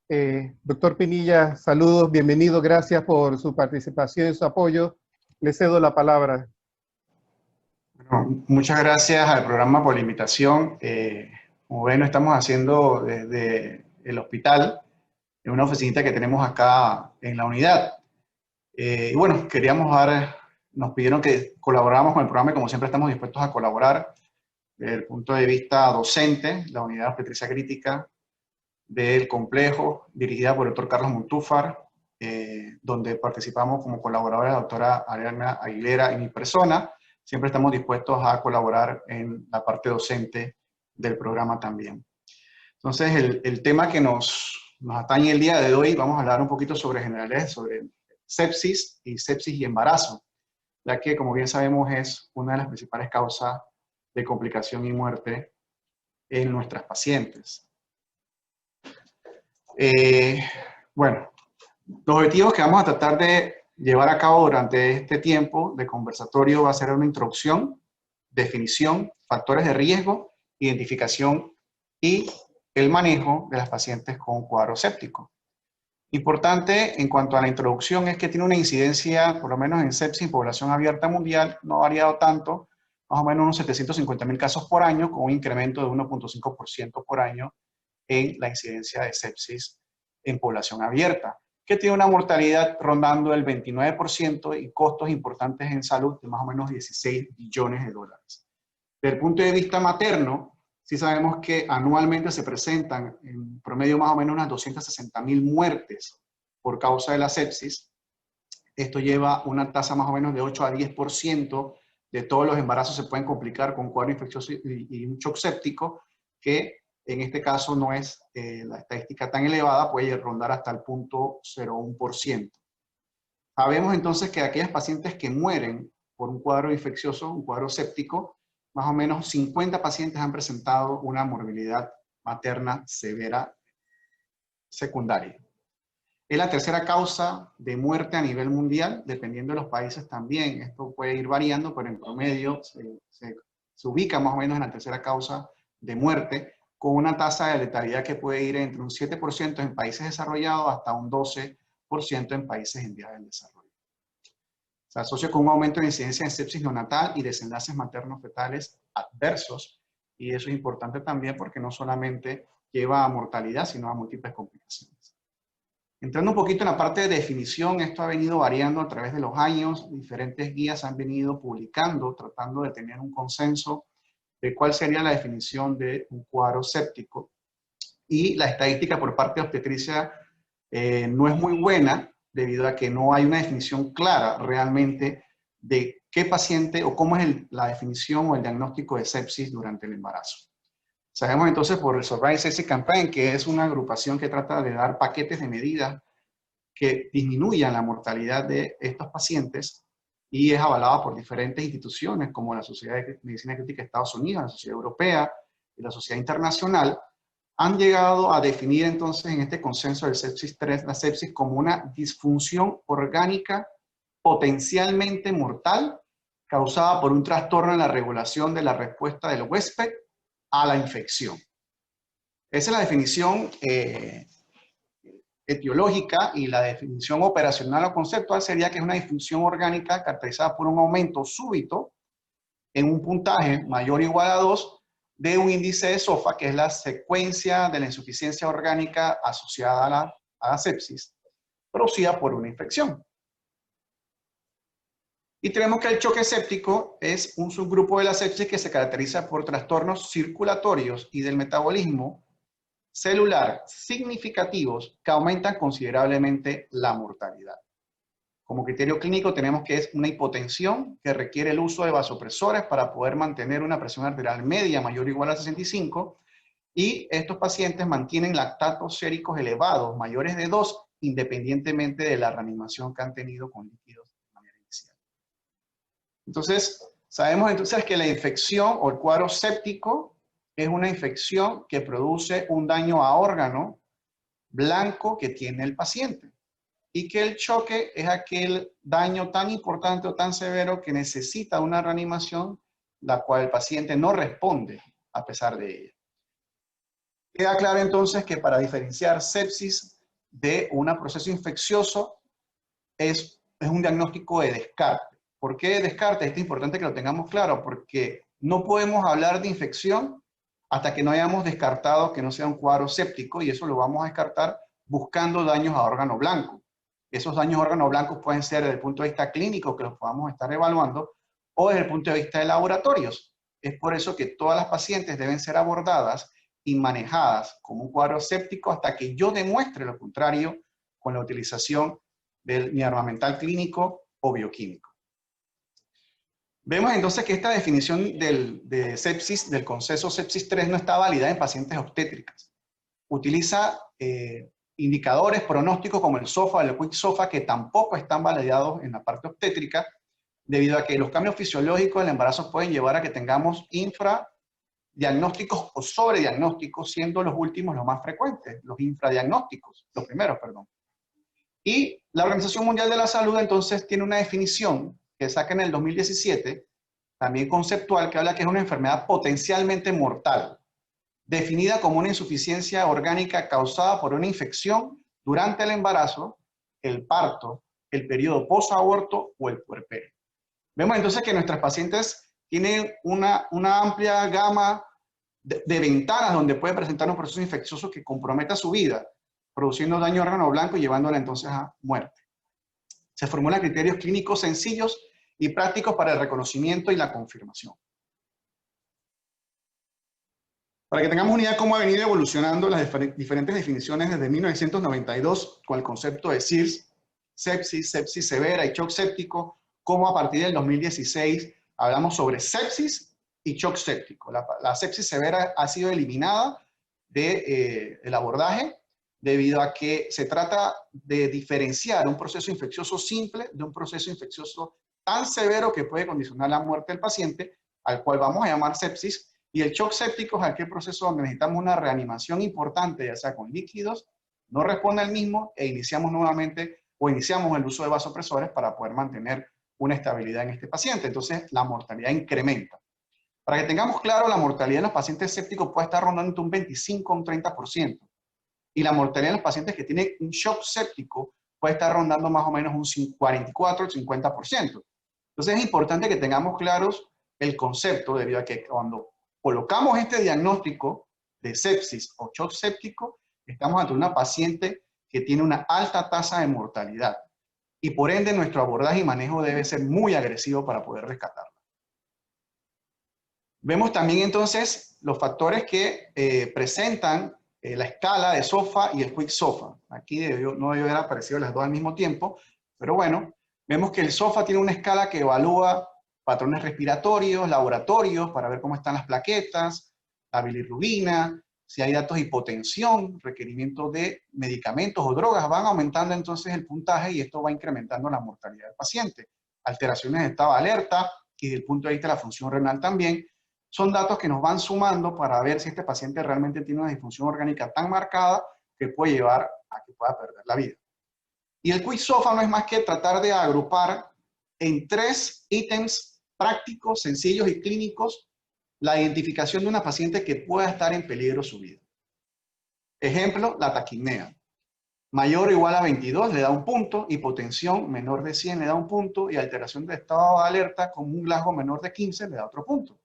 Doctor Pinilla, saludos, bienvenido, gracias por su participación y su apoyo. Le cedo la palabra. Bueno, muchas gracias al programa por la invitación. Como ven, estamos haciendo desde el hospital, en una oficinita que tenemos acá en la unidad. Y bueno, nos pidieron que colaboráramos con el programa y como siempre estamos dispuestos a colaborar desde el punto de vista docente, la unidad de obstetricia crítica del complejo, dirigida por el doctor Carlos Montúfar, donde participamos como colaboradora la doctora Ariana Aguilera y mi persona. Siempre estamos dispuestos a colaborar en la parte docente del programa también. Entonces, el tema que nos atañe el día de hoy, vamos a hablar un poquito sobre sepsis y embarazo, ya que, como bien sabemos, es una de las principales causas de complicación y muerte en nuestras pacientes. Bueno, los objetivos que vamos a tratar de llevar a cabo durante este tiempo de conversatorio va a ser una introducción, definición, factores de riesgo, identificación y el manejo de las pacientes con cuadro séptico. Importante en cuanto a la introducción es que tiene una incidencia, por lo menos en sepsis en población abierta mundial, no ha variado tanto, más o menos unos 750.000 casos por año, con un incremento de 1.5% por año en la incidencia de sepsis en población abierta, que tiene una mortalidad rondando el 29% y costos importantes en salud de más o menos 16 billones de dólares. Desde el punto de vista materno, sí sabemos que anualmente se presentan en promedio más o menos unas 260.000 muertes por causa de la sepsis. Esto lleva una tasa más o menos de 8 a 10% de todos los embarazos se pueden complicar con cuadro infeccioso y un shock séptico, que en este caso no es la estadística tan elevada, puede rondar hasta el 0.01%. Sabemos entonces que aquellas pacientes que mueren por un cuadro infeccioso, un cuadro séptico, más o menos 50 pacientes han presentado una morbilidad materna severa secundaria. Es la tercera causa de muerte a nivel mundial, dependiendo de los países también. Esto puede ir variando, pero en promedio se ubica más o menos en la tercera causa de muerte, con una tasa de letalidad que puede ir entre un 7% en países desarrollados hasta un 12% en países en vías del desarrollo. Se asocia con un aumento de incidencia de sepsis neonatal y desenlaces maternos fetales adversos, y eso es importante también porque no solamente lleva a mortalidad, sino a múltiples complicaciones. Entrando un poquito en la parte de definición, esto ha venido variando a través de los años, diferentes guías han venido publicando, tratando de tener un consenso de cuál sería la definición de un cuadro séptico, y la estadística por parte de obstetricia no es muy buena, debido a que no hay una definición clara realmente de qué paciente o cómo es la definición o el diagnóstico de sepsis durante el embarazo. Sabemos entonces por el Surviving Sepsis Campaign, que es una agrupación que trata de dar paquetes de medidas que disminuyan la mortalidad de estos pacientes, y es avalada por diferentes instituciones como la Sociedad de Medicina Crítica de Estados Unidos, la Sociedad Europea y la Sociedad Internacional. Han llegado a definir entonces en este consenso del sepsis 3 la sepsis como una disfunción orgánica potencialmente mortal causada por un trastorno en la regulación de la respuesta del huésped a la infección. Esa es la definición etiológica, y la definición operacional o conceptual sería que es una disfunción orgánica caracterizada por un aumento súbito en un puntaje mayor o igual a 2 de un índice de SOFA, que es la secuencia de la insuficiencia orgánica asociada a la sepsis, producida por una infección. Y tenemos que el choque séptico es un subgrupo de la sepsis que se caracteriza por trastornos circulatorios y del metabolismo celular significativos que aumentan considerablemente la mortalidad. Como criterio clínico tenemos que es una hipotensión que requiere el uso de vasopresores para poder mantener una presión arterial media mayor o igual a 65, y estos pacientes mantienen lactatos séricos elevados, mayores de 2, independientemente de la reanimación que han tenido con líquidos de manera inicial. Entonces, sabemos entonces que la infección o el cuadro séptico es una infección que produce un daño a órgano blanco que tiene el paciente, y que el choque es aquel daño tan importante o tan severo que necesita una reanimación, la cual el paciente no responde a pesar de ella. Queda claro entonces que para diferenciar sepsis de un proceso infeccioso es un diagnóstico de descarte. ¿Por qué descarte? Esto es importante que lo tengamos claro, porque no podemos hablar de infección hasta que no hayamos descartado que no sea un cuadro séptico, y eso lo vamos a descartar buscando daños a órgano blanco. Esos daños a órgano blanco pueden ser desde el punto de vista clínico, que los podamos estar evaluando, o desde el punto de vista de laboratorios. Es por eso que todas las pacientes deben ser abordadas y manejadas como un cuadro séptico hasta que yo demuestre lo contrario con la utilización de mi armamental clínico o bioquímico. Vemos entonces que esta definición de sepsis, del consenso sepsis 3, no está válida en pacientes obstétricas. Utiliza indicadores pronósticos como el SOFA, el Quick SOFA, que tampoco están validados en la parte obstétrica, debido a que los cambios fisiológicos del embarazo pueden llevar a que tengamos infradiagnósticos o sobrediagnósticos, siendo los últimos los más frecuentes, los infradiagnósticos, los primeros, perdón. Y la Organización Mundial de la Salud entonces tiene una definición que saca en el 2017, también conceptual, que habla que es una enfermedad potencialmente mortal, definida como una insuficiencia orgánica causada por una infección durante el embarazo, el parto, el periodo posaborto o el puerperio. Vemos entonces que nuestras pacientes tienen una amplia gama de ventanas donde puede presentar un proceso infeccioso que comprometa su vida, produciendo daño a órgano blanco y llevándola entonces a muerte. Se formulan criterios clínicos sencillos y prácticos para el reconocimiento y la confirmación. Para que tengamos una idea de cómo ha venido evolucionando las diferentes definiciones desde 1992 con el concepto de SIRS, sepsis, sepsis severa y shock séptico, como a partir del 2016 hablamos sobre sepsis y shock séptico. La sepsis severa ha sido eliminada del abordaje debido a que se trata de diferenciar un proceso infeccioso simple de un proceso infeccioso tan severo que puede condicionar la muerte del paciente, al cual vamos a llamar sepsis, y el shock séptico es aquel proceso donde necesitamos una reanimación importante, ya sea con líquidos, no responde al mismo e iniciamos nuevamente o iniciamos el uso de vasopresores para poder mantener una estabilidad en este paciente. Entonces, la mortalidad incrementa. Para que tengamos claro, la mortalidad en los pacientes sépticos puede estar rondando entre un 25 a un 30%. Y la mortalidad en los pacientes que tienen un shock séptico puede estar rondando más o menos un 44 al 50%. Entonces, es importante que tengamos claros el concepto, debido a que cuando colocamos este diagnóstico de sepsis o shock séptico, estamos ante una paciente que tiene una alta tasa de mortalidad. Y por ende, nuestro abordaje y manejo debe ser muy agresivo para poder rescatarla. Vemos también entonces los factores que presentan la escala de SOFA y el Quick SOFA. Aquí no debió haber aparecido las dos al mismo tiempo, pero bueno, vemos que el SOFA tiene una escala que evalúa patrones respiratorios, laboratorios, para ver cómo están las plaquetas, la bilirrubina, si hay datos de hipotensión, requerimiento de medicamentos o drogas, van aumentando entonces el puntaje y esto va incrementando la mortalidad del paciente. Alteraciones de estado de alerta y desde el punto de vista de la función renal también, son datos que nos van sumando para ver si este paciente realmente tiene una disfunción orgánica tan marcada que puede llevar a que pueda perder la vida. Y el Quick SOFA no es más que tratar de agrupar en 3 ítems prácticos, sencillos y clínicos la identificación de una paciente que pueda estar en peligro su vida. Ejemplo, la taquipnea. Mayor o igual a 22 le da un punto, hipotensión menor de 100 le da un punto y alteración de estado de alerta con un Glasgow menor de 15 le da otro punto.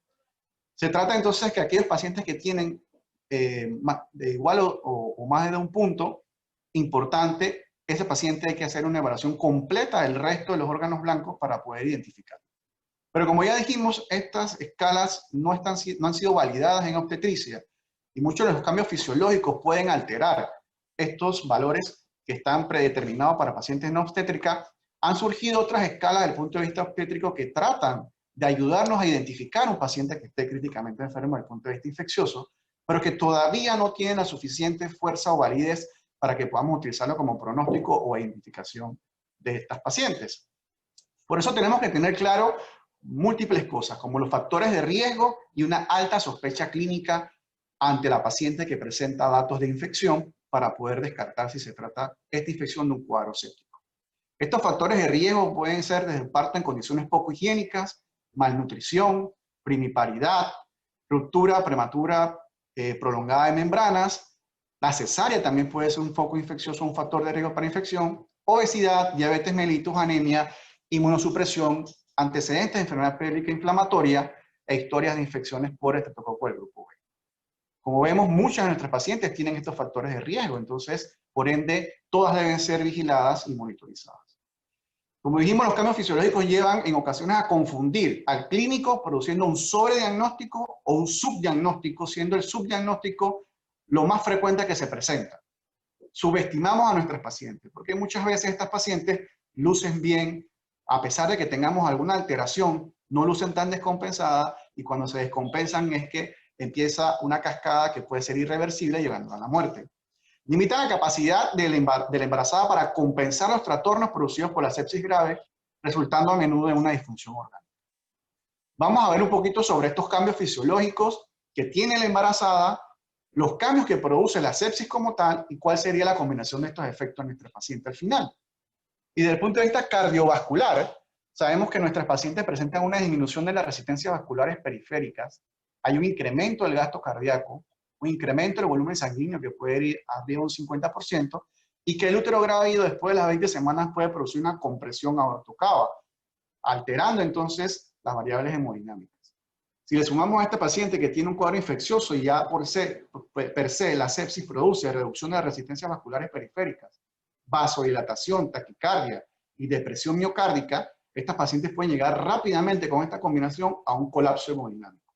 Se trata entonces que aquellos pacientes que tienen de igual o más de un punto, importante, ese paciente hay que hacer una evaluación completa del resto de los órganos blancos para poder identificarlo. Pero como ya dijimos, estas escalas no han sido validadas en obstetricia y muchos de los cambios fisiológicos pueden alterar estos valores que están predeterminados para pacientes no obstétricas. Han surgido otras escalas desde el punto de vista obstétrico que tratan de ayudarnos a identificar un paciente que esté críticamente enfermo desde el punto de vista infeccioso, pero que todavía no tienen la suficiente fuerza o validez para que podamos utilizarlo como pronóstico o identificación de estas pacientes. Por eso tenemos que tener claro múltiples cosas, como los factores de riesgo y una alta sospecha clínica ante la paciente que presenta datos de infección para poder descartar si se trata esta infección de un cuadro séptico. Estos factores de riesgo pueden ser desde el parto en condiciones poco higiénicas, malnutrición, primiparidad, ruptura prematura prolongada de membranas, La cesárea también puede ser un foco infeccioso, un factor de riesgo para infección. Obesidad, diabetes mellitus, anemia, inmunosupresión, antecedentes de enfermedad pélvica inflamatoria e historias de infecciones por estreptococo del grupo B. Como vemos, muchas de nuestras pacientes tienen estos factores de riesgo, entonces, por ende, todas deben ser vigiladas y monitorizadas. Como dijimos, los cambios fisiológicos llevan en ocasiones a confundir al clínico produciendo un sobrediagnóstico o un subdiagnóstico, siendo el subdiagnóstico lo más frecuente que se presenta. Subestimamos a nuestras pacientes, porque muchas veces estas pacientes lucen bien, a pesar de que tengamos alguna alteración, no lucen tan descompensadas, y cuando se descompensan es que empieza una cascada que puede ser irreversible, llevando a la muerte. Limita la capacidad de la embarazada para compensar los trastornos producidos por la sepsis grave, resultando a menudo en una disfunción orgánica. Vamos a ver un poquito sobre estos cambios fisiológicos que tiene la embarazada, los cambios que produce la sepsis como tal y cuál sería la combinación de estos efectos en nuestra paciente al final. Y desde el punto de vista cardiovascular, sabemos que nuestras pacientes presentan una disminución de las resistencias vasculares periféricas, hay un incremento del gasto cardíaco, un incremento del volumen sanguíneo que puede ir arriba de un 50%, y que el útero grávido después de las 20 semanas puede producir una compresión aortocava, alterando entonces las variables hemodinámicas. Si le sumamos a este paciente que tiene un cuadro infeccioso y ya per se la sepsis produce reducción de las resistencias vasculares periféricas, vasodilatación, taquicardia y depresión miocárdica, estas pacientes pueden llegar rápidamente con esta combinación a un colapso hemodinámico.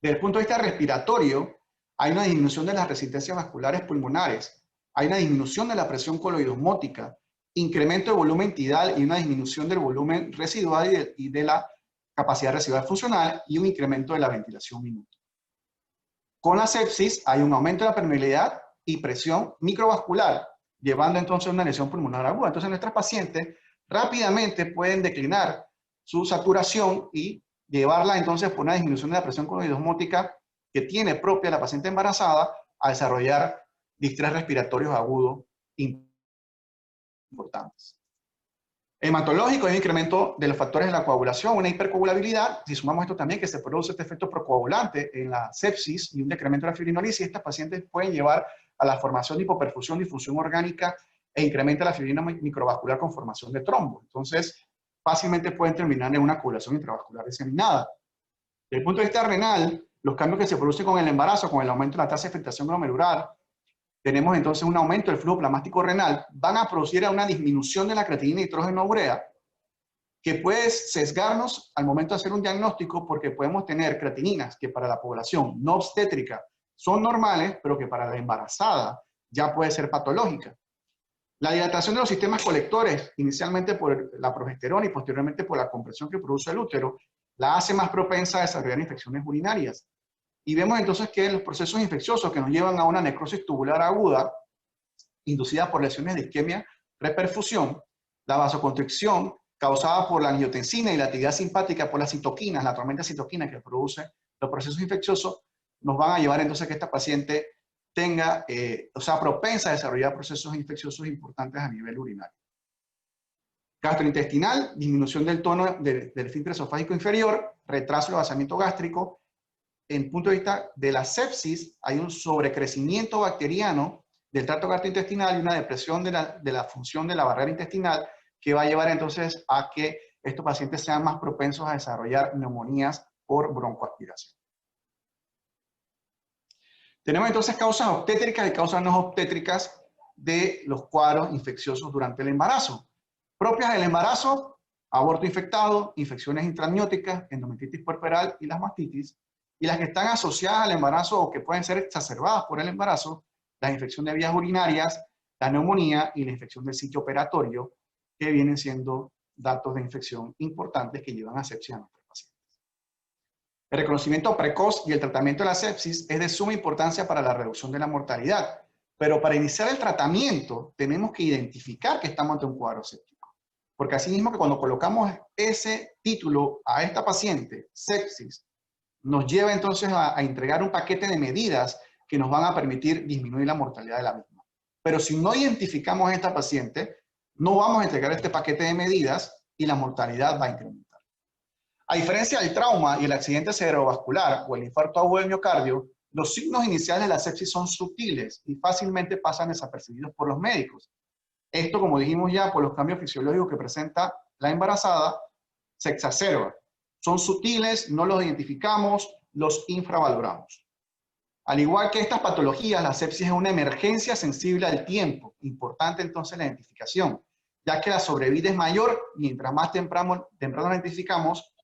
Desde el punto de vista respiratorio, hay una disminución de las resistencias vasculares pulmonares, hay una disminución de la presión coloidosmótica, incremento de volumen tidal y una disminución del volumen residual y de la capacidad residual funcional y un incremento de la ventilación minuto. Con la sepsis hay un aumento de la permeabilidad y presión microvascular, llevando entonces a una lesión pulmonar aguda. Entonces nuestras pacientes rápidamente pueden declinar su saturación y llevarla entonces por una disminución de la presión coloidosmótica que tiene propia la paciente embarazada a desarrollar distrés respiratorios agudos importantes. Hematológico es un incremento de los factores de la coagulación, una hipercoagulabilidad. Si sumamos esto también que se produce este efecto procoagulante en la sepsis y un decremento de la fibrinolisis, estas pacientes pueden llevar a la formación de hipoperfusión, difusión orgánica e incrementa la fibrina microvascular con formación de trombo. Entonces, fácilmente pueden terminar en una coagulación intravascular diseminada. Desde el punto de vista renal, los cambios que se producen con el embarazo, con el aumento de la tasa de filtración glomerular, tenemos entonces un aumento del flujo plasmático renal, van a producir una disminución de la creatinina y nitrógeno urea, que puede sesgarnos al momento de hacer un diagnóstico porque podemos tener creatininas que para la población no obstétrica son normales, pero que para la embarazada ya puede ser patológica. La dilatación de los sistemas colectores, inicialmente por la progesterona y posteriormente por la compresión que produce el útero, la hace más propensa a desarrollar infecciones urinarias. Y vemos entonces que los procesos infecciosos que nos llevan a una necrosis tubular aguda, inducida por lesiones de isquemia, reperfusión, la vasoconstricción causada por la angiotensina y la actividad simpática por las citoquinas, la tormenta citoquina que produce los procesos infecciosos, nos van a llevar entonces a que esta paciente tenga, sea propensa a desarrollar procesos infecciosos importantes a nivel urinario. Gastrointestinal, disminución del tono del esfínter esofágico inferior, retraso del vaciamiento gástrico. En el punto de vista de la sepsis, hay un sobrecrecimiento bacteriano del tracto gastrointestinal y una depresión de la función de la barrera intestinal que va a llevar entonces a que estos pacientes sean más propensos a desarrollar neumonías por broncoaspiración. Tenemos entonces causas obstétricas y causas no obstétricas de los cuadros infecciosos durante el embarazo. Propias del embarazo, aborto infectado, infecciones intramnióticas, endometritis puerperal y las mastitis. Y las que están asociadas al embarazo o que pueden ser exacerbadas por el embarazo, la infección de vías urinarias, la neumonía y la infección del sitio operatorio, que vienen siendo datos de infección importantes que llevan a sepsis a nuestros pacientes. El reconocimiento precoz y el tratamiento de la sepsis es de suma importancia para la reducción de la mortalidad, pero para iniciar el tratamiento tenemos que identificar que estamos ante un cuadro séptico. Porque así mismo que cuando colocamos ese título a esta paciente, sepsis, nos lleva entonces a entregar un paquete de medidas que nos van a permitir disminuir la mortalidad de la misma. Pero si no identificamos a esta paciente, no vamos a entregar este paquete de medidas y la mortalidad va a incrementar. A diferencia del trauma y el accidente cerebrovascular o el infarto agudo del miocardio, Los signos iniciales de la sepsis son sutiles y fácilmente pasan desapercibidos por los médicos. Esto, como dijimos ya, por los cambios fisiológicos que presenta la embarazada, se exacerba. Son sutiles, no los identificamos, los infravaloramos. Al igual que estas patologías, la sepsis es una emergencia sensible al tiempo. Importante entonces la identificación, ya que la sobrevida es mayor mientras más temprano la identificamos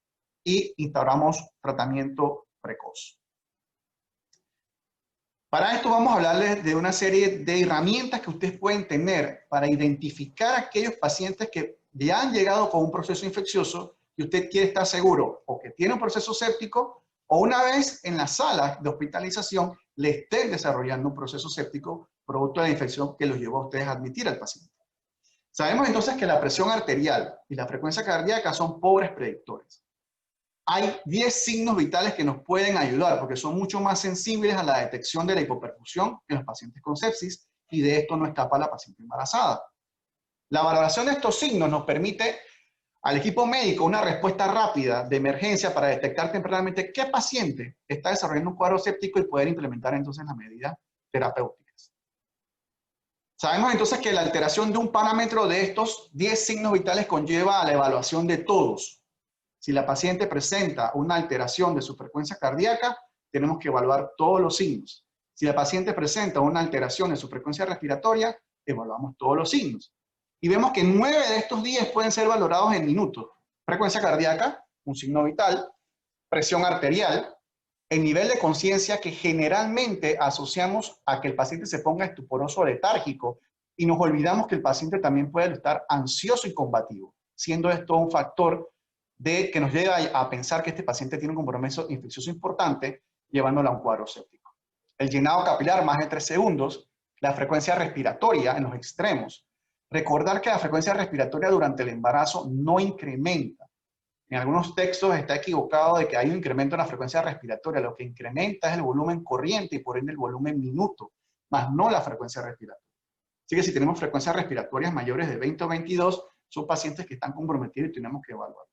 y instauramos tratamiento precoz. Para esto vamos a hablarles de una serie de herramientas que ustedes pueden tener para identificar a aquellos pacientes que ya han llegado con un proceso infeccioso y usted quiere estar seguro o que tiene un proceso séptico o una vez en la sala de hospitalización le estén desarrollando un proceso séptico producto de la infección que los llevó a ustedes a admitir al paciente. Sabemos entonces que la presión arterial y la frecuencia cardíaca son pobres predictores. Hay 10 signos vitales que nos pueden ayudar porque son mucho más sensibles a la detección de la hipoperfusión en los pacientes con sepsis y de esto no escapa la paciente embarazada. La valoración de estos signos nos permite al equipo médico una respuesta rápida de emergencia para detectar tempranamente qué paciente está desarrollando un cuadro séptico y poder implementar entonces las medidas terapéuticas. Sabemos entonces que la alteración de un parámetro de estos 10 signos vitales conlleva a la evaluación de todos. Si la paciente presenta una alteración de su frecuencia cardíaca, tenemos que evaluar todos los signos. Si la paciente presenta una alteración de su frecuencia respiratoria, evaluamos todos los signos. Y vemos que 9 de estos 10 pueden ser valorados en minutos. Frecuencia cardíaca, un signo vital, presión arterial, el nivel de conciencia que generalmente asociamos a que el paciente se ponga estuporoso o letárgico y nos olvidamos que el paciente también puede estar ansioso y combativo, siendo esto un factor que nos lleva a pensar que este paciente tiene un compromiso infeccioso importante, llevándolo a un cuadro séptico. El llenado capilar más de 3 segundos, la frecuencia respiratoria en los extremos. Recordar que la frecuencia respiratoria durante el embarazo no incrementa. En algunos textos está equivocado de que hay un incremento en la frecuencia respiratoria. Lo que incrementa es el volumen corriente y por ende el volumen minuto, más no la frecuencia respiratoria. Así que si tenemos frecuencias respiratorias mayores de 20 o 22, son pacientes que están comprometidos y tenemos que evaluarlos.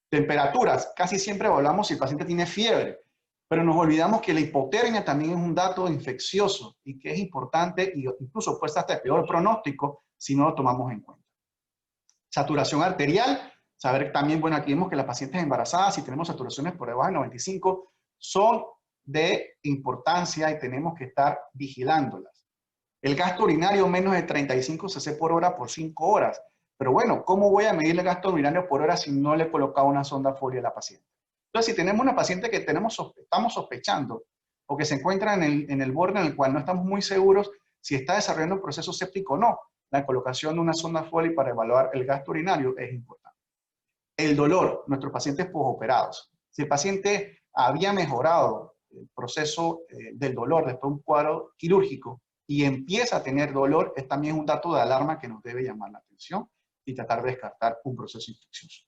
Temperaturas, casi siempre evaluamos si el paciente tiene fiebre, pero nos olvidamos que la hipotermia también es un dato infeccioso y que es importante y incluso puede ser hasta peor pronóstico si no lo tomamos en cuenta. Saturación arterial, saber también, bueno, aquí vemos que las pacientes embarazadas, si tenemos saturaciones por debajo de 95, son de importancia y tenemos que estar vigilándolas. El gasto urinario menos de 35 cc por hora por 5 horas. Pero bueno, ¿cómo voy a medir el gasto urinario por hora si no le he colocado una sonda Foley a la paciente? Entonces, si tenemos una paciente que estamos sospechando o que se encuentra en el borde en el cual no estamos muy seguros si está desarrollando un proceso séptico o no, la colocación de una sonda Foley para evaluar el gasto urinario es importante. El dolor, nuestros pacientes posoperados. Si el paciente había mejorado el proceso del dolor después de un cuadro quirúrgico y empieza a tener dolor, es también un dato de alarma que nos debe llamar la atención y tratar de descartar un proceso infeccioso.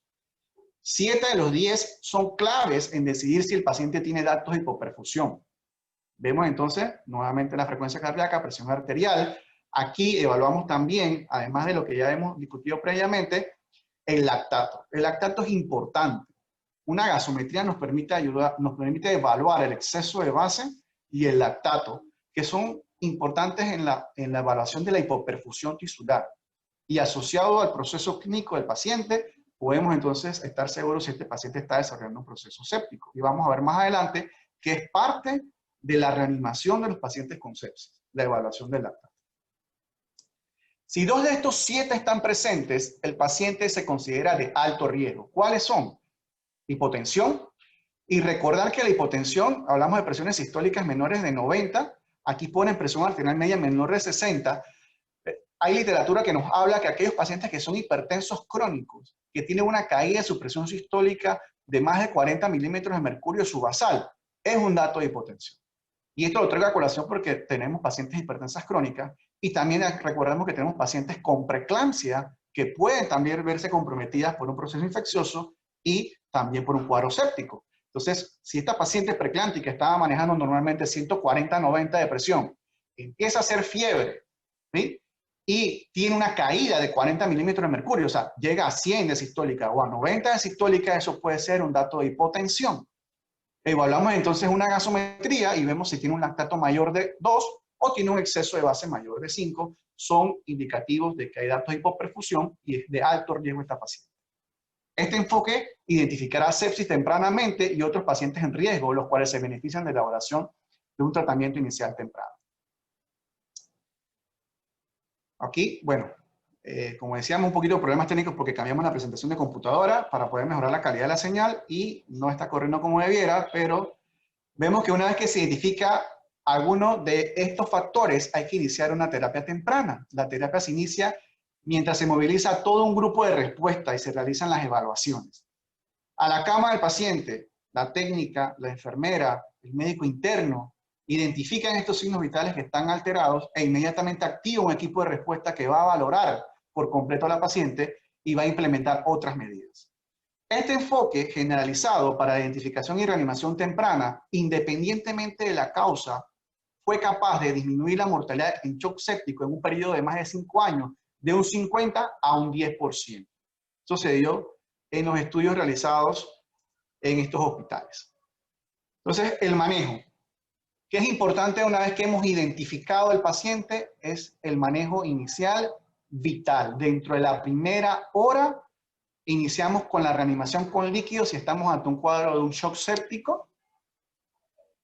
7 de los 10 son claves en decidir si el paciente tiene datos de hipoperfusión. Vemos entonces nuevamente la frecuencia cardíaca, presión arterial. Aquí evaluamos también, además de lo que ya hemos discutido previamente, el lactato. El lactato es importante. Una gasometría nos permite evaluar el exceso de base y el lactato, que son importantes en la evaluación de la hipoperfusión tisular. Y asociado al proceso clínico del paciente, podemos entonces estar seguros si este paciente está desarrollando un proceso séptico. Y vamos a ver más adelante que es parte de la reanimación de los pacientes con sepsis, la evaluación del lactato. Si 2 de estos 7 están presentes, el paciente se considera de alto riesgo. ¿Cuáles son? Hipotensión. Y recordar que la hipotensión, hablamos de presiones sistólicas menores de 90, aquí ponen presión arterial media menor de 60. Hay literatura que nos habla que aquellos pacientes que son hipertensos crónicos, que tienen una caída de su presión sistólica de más de 40 milímetros de mercurio subasal, es un dato de hipotensión. Y esto lo traigo a colación porque tenemos pacientes hipertensas crónicas y también recordemos que tenemos pacientes con preeclampsia que pueden también verse comprometidas por un proceso infeccioso y también por un cuadro séptico. Entonces, si esta paciente preeclámptica estaba manejando normalmente 140-90 de presión, empieza a hacer fiebre, ¿sí? Y tiene una caída de 40 milímetros de mercurio, o sea, llega a 100 de sistólica o a 90 de sistólica, eso puede ser un dato de hipotensión. Evaluamos entonces una gasometría y vemos si tiene un lactato mayor de 2 o tiene un exceso de base mayor de 5. Son indicativos de que hay datos de hipoperfusión y es de alto riesgo esta paciente. Este enfoque identificará sepsis tempranamente y otros pacientes en riesgo, los cuales se benefician de la elaboración de un tratamiento inicial temprano. Aquí, bueno, como decíamos, un poquito de problemas técnicos porque cambiamos la presentación de computadora para poder mejorar la calidad de la señal y no está corriendo como debiera, pero vemos que una vez que se identifica alguno de estos factores, hay que iniciar una terapia temprana. La terapia se inicia mientras se moviliza todo un grupo de respuesta y se realizan las evaluaciones. A la cama del paciente, la técnica, la enfermera, el médico interno, identifican estos signos vitales que están alterados e inmediatamente activa un equipo de respuesta que va a valorar por completo a la paciente y va a implementar otras medidas. Este enfoque generalizado para la identificación y reanimación temprana, independientemente de la causa, fue capaz de disminuir la mortalidad en shock séptico en un periodo de más de 5 años de un 50 a un 10%. Eso se dio en los estudios realizados en estos hospitales. Entonces, el manejo. ¿Qué es importante una vez que hemos identificado al paciente? Es el manejo inicial vital. Dentro de la primera hora, iniciamos con la reanimación con líquidos si estamos ante un cuadro de un shock séptico.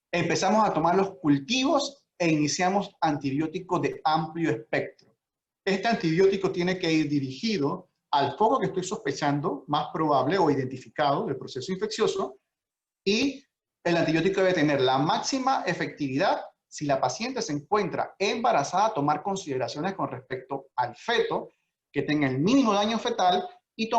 Empezamos a tomar los cultivos e iniciamos antibióticos de amplio espectro. Este antibiótico tiene que ir dirigido al foco que estoy sospechando, más probable o identificado del proceso infeccioso, y el antibiótico debe tener la máxima efectividad si la paciente se encuentra embarazada, tomar consideraciones con respecto al feto, que tenga el mínimo daño fetal y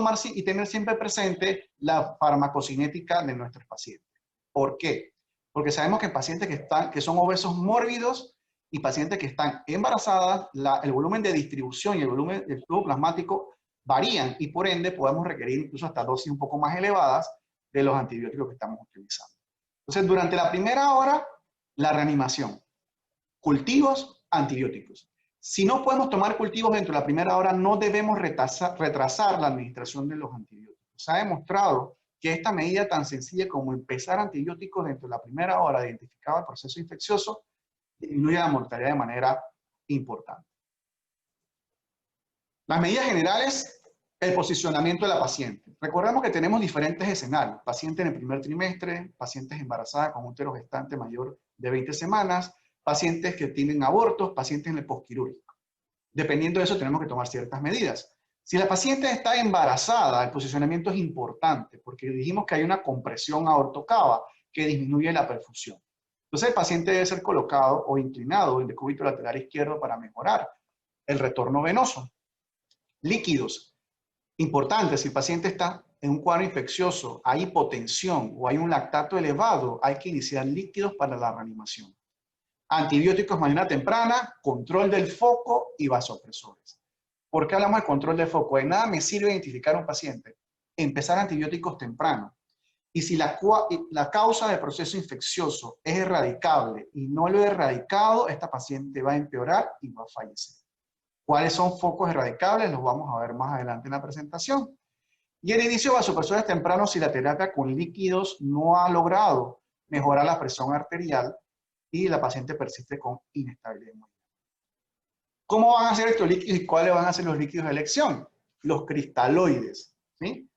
tener siempre presente la farmacocinética de nuestros pacientes. ¿Por qué? Porque sabemos que pacientes que son obesos mórbidos y pacientes que están embarazadas, el volumen de distribución y el volumen del flujo plasmático varían y por ende podemos requerir incluso hasta dosis un poco más elevadas de los antibióticos que estamos utilizando. Entonces, durante la primera hora, la reanimación. Cultivos, antibióticos. Si no podemos tomar cultivos dentro de la primera hora, no debemos retrasar la administración de los antibióticos. Se ha demostrado que esta medida tan sencilla como empezar antibióticos dentro de la primera hora de identificar el proceso infeccioso disminuye la mortalidad de manera importante. Las medidas generales, el posicionamiento de la paciente. Recordemos que tenemos diferentes escenarios. Paciente en el primer trimestre, pacientes embarazadas con útero gestante mayor de 20 semanas, pacientes que tienen abortos, pacientes en el postquirúrgico. Dependiendo de eso, tenemos que tomar ciertas medidas. Si la paciente está embarazada, el posicionamiento es importante porque dijimos que hay una compresión aortocava que disminuye la perfusión. Entonces, el paciente debe ser colocado o inclinado en el decúbito lateral izquierdo para mejorar el retorno venoso. Líquidos. Importante, si el paciente está en un cuadro infeccioso, hay hipotensión o hay un lactato elevado, hay que iniciar líquidos para la reanimación. Antibióticos de manera temprana, control del foco y vasopresores. ¿Por qué hablamos de control del foco? De nada me sirve identificar a un paciente, empezar antibióticos temprano. Y si la causa del proceso infeccioso es erradicable y no lo he erradicado, esta paciente va a empeorar y va a fallecer. ¿Cuáles son focos erradicables? Los vamos a ver más adelante en la presentación. Y el inicio de vasopresores tempranos si la terapia con líquidos no ha logrado mejorar la presión arterial y la paciente persiste con inestabilidad hemodinámica. ¿Cómo van a ser estos líquidos y cuáles van a ser los líquidos de elección? Los cristaloides, ¿sí?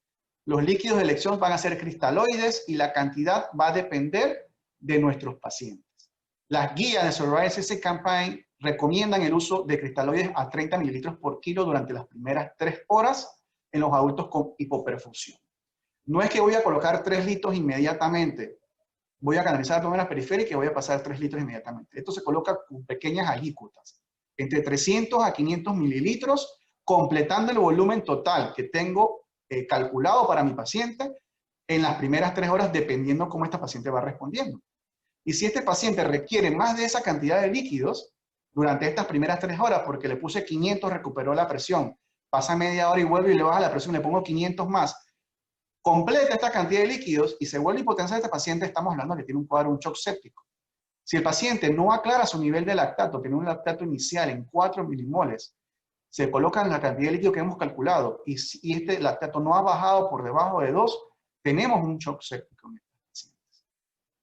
Los líquidos de elección van a ser cristaloides y la cantidad va a depender de nuestros pacientes. Las guías de Survival Campaign recomiendan el uso de cristaloides a 30 mililitros por kilo durante las primeras 3 horas en los adultos con hipoperfusión. No es que voy a colocar 3 litros inmediatamente, voy a canalizar la glomérulas periféricas y voy a pasar 3 litros inmediatamente. Esto se coloca con pequeñas alícuotas, entre 300 a 500 mililitros, completando el volumen total que tengo calculado para mi paciente en las primeras 3 horas, dependiendo cómo esta paciente va respondiendo. Y si este paciente requiere más de esa cantidad de líquidos durante estas primeras 3 horas, porque le puse 500, recuperó la presión, pasa media hora y vuelvo y le baja la presión, le pongo 500 más, completa esta cantidad de líquidos y se vuelve hipotensa de este paciente, estamos hablando de que tiene un cuadro, un shock séptico. Si el paciente no aclara su nivel de lactato, tiene un lactato inicial en 4 milimoles, se coloca en la cantidad de líquido que hemos calculado y si este lactato no ha bajado por debajo de 2, tenemos un shock séptico en estos pacientes.